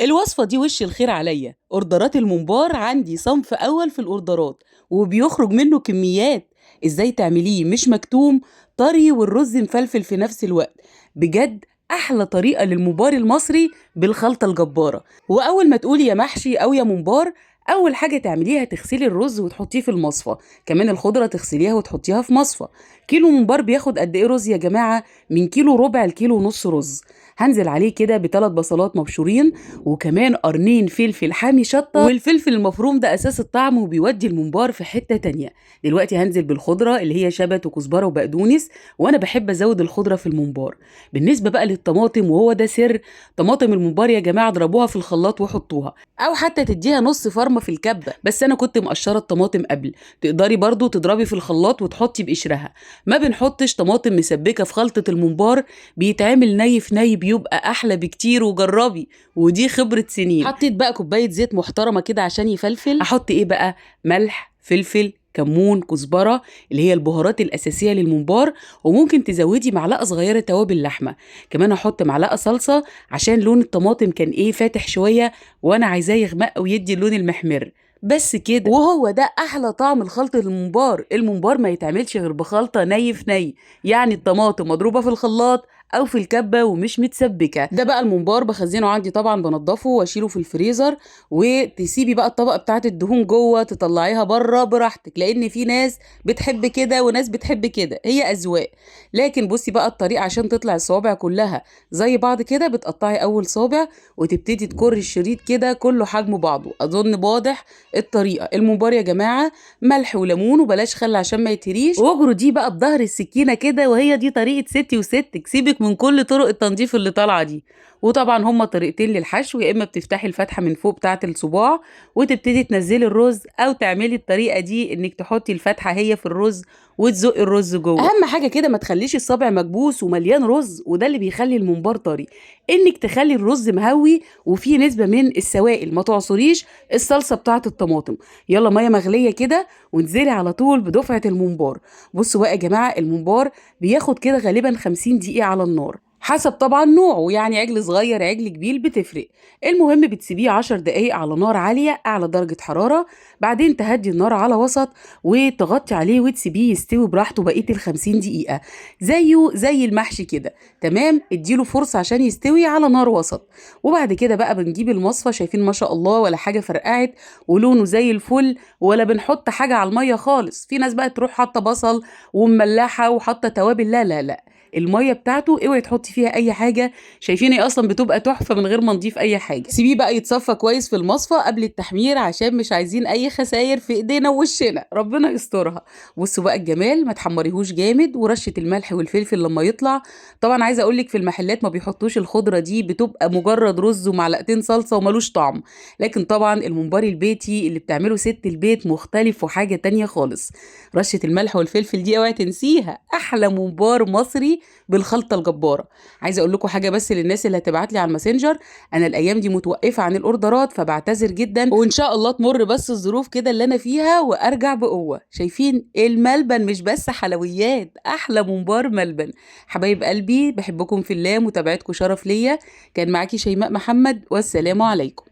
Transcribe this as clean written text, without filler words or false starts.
الوصفة دي وش الخير عليا. اوردرات الممبار عندي صنف اول في الاوردرات، وبيخرج منه كميات. ازاي تعمليه مش مكتوم، طري والرز مفلفل في نفس الوقت؟ بجد احلى طريقة للممبار المصري بالخلطة الجبارة. واول ما تقولي يا محشي او يا ممبار، اول حاجة تعمليها تغسلي الرز وتحطيه في المصفى، كمان الخضرة تغسليها وتحطيها في مصفى. كيلو ممبار بياخد قد ايه رز يا جماعة؟ من كيلو ربع لكيلو ونص رز. هنزل عليه كده بثلاث بصلات مبشورين، وكمان قرنين فلفل حامي شطة، والفلفل المفروم ده أساس الطعم وبيودي الممبار في حتة تانية. دلوقتي هنزل بالخضرة اللي هي شبت وكزبرة وبقدونس، وأنا بحب أزود الخضرة في الممبار. بالنسبة بقى للطماطم وهو ده سر، طماطم الممبار يا جماعة اضربوها في الخلاط وحطوها، أو حتى تديها نص فرمة في الكبة، بس أنا كنت مقشرة الطماطم قبل. تقدري برضو تضربي في الخلاط وتحطي بقشرها. ما بنحطش طماطم مسبكة في خلطة الممبار، بيتعمل ني في ني بيبقى احلى بكتير، وجربي. ودي خبرة سنين. حطيت بقى كوباية زيت محترمة كده عشان يفلفل. احط ايه بقى؟ ملح، فلفل، كمون، كزبرة، اللي هي البهارات الأساسية للممبار. وممكن تزودي معلقة صغيرة توابل لحمة. كمان أحط معلقة صلصة عشان لون الطماطم كان إيه فاتح شوية، وأنا عايزاه يغمق ويدي اللون المحمر. بس كده، وهو ده احلى طعم الخلطة الممبار. الممبار ما يتعملش غير بخلطة ني في ني، يعني الطماطم مضروبة في الخلاط او في الكبة ومش متسبكة. ده بقى الممبار بخزنه عندي، طبعا بنضفه واشيله في الفريزر. وتسيبي بقى الطبقة بتاعت الدهون جوه، تطلعيها بره براحتك، لان في ناس بتحب كده وناس بتحب كده، هي اذواق. لكن بصي بقى الطريقة عشان تطلع الصوابع كلها زي بعض كده. بتقطعي اول صابع وتبتدي تكري الشريط كده كله حجم بعضه. اظن واضح الطريقه. الممبار يا جماعه ملح وليمون وبلاش خل عشان ما يتهريش، واجروا دي بقى بظهر السكينه كده، وهي دي طريقه ستي وستك. سيبك من كل طرق التنظيف اللي طالعه دي. وطبعا هما طريقتين للحشو، يا اما بتفتحي الفتحه من فوق بتاعه الصباع وتبتدي تنزلي الرز، او تعملي الطريقه دي انك تحطي الفتحه هي في الرز وتزقي الرز جوه. اهم حاجه كده ما تخليش الصابع مكبوس ومليان رز، وده اللي بيخلي الممبار طري. انك تخلي الرز مهوي وفيه نسبه من السوائل، ما تعصريش الصلصه بتاعه الطماطم. يلا ميه مغليه كده وانزلي على طول بدفعه الممبار. بصوا بقى يا جماعه، الممبار بياخد كده غالبا 50 دقيقه على النار، حسب طبعا نوعه، يعني عجل صغير عجل كبير بتفرق. المهم بتسيبيه 10 دقايق على نار عاليه اعلى درجه حراره، بعدين تهدي النار على وسط وتغطي عليه وتسيبيه يستوي براحته بقيه ال 50 دقيقه، زيه زي المحشي كده. تمام، اديله فرصه عشان يستوي على نار وسط. وبعد كده بقى بنجيب المصفى، شايفين ما شاء الله ولا حاجه فرقعت ولونه زي الفل، ولا بنحط حاجه على الميه خالص. في ناس بقى تروح حاطه بصل ومملحه وحاطه توابل، لا لا لا، الميه بتاعته اوعي تحطي فيها اي حاجه. شايفين هي اصلا بتبقى تحفه من غير ما نضيف اي حاجه. سيبيه بقى يتصفى كويس في المصفى قبل التحمير، عشان مش عايزين اي خسائر في ايدينا ووشنا، ربنا يسترها. بصوا بقى الجمال، ما تحمريهوش جامد، ورشه الملح والفلفل لما يطلع. طبعا عايزه اقول لك في المحلات ما بيحطوش الخضره دي، بتبقى مجرد رز ومعلقتين صلصه وملوش طعم. لكن طبعا الممبار البيتي اللي بتعمله ست البيت مختلف وحاجه تانية خالص. رشه الملح والفلفل دي اوعي تنسيها، احلى ممبار مصري بالخلطه الجباره. عايزه اقول لكم حاجه بس للناس اللي هتبعت لي على الماسنجر، انا الايام دي متوقفه عن الاوردرات، فبعتذر جدا، وان شاء الله تمر بس الظروف كده اللي انا فيها وارجع بقوه. شايفين الملبن مش بس حلويات، احلى ممبار ملبن. حبايب قلبي بحبكم في الله، متابعتكم شرف ليا. كان معاكي شيماء محمد، والسلام عليكم.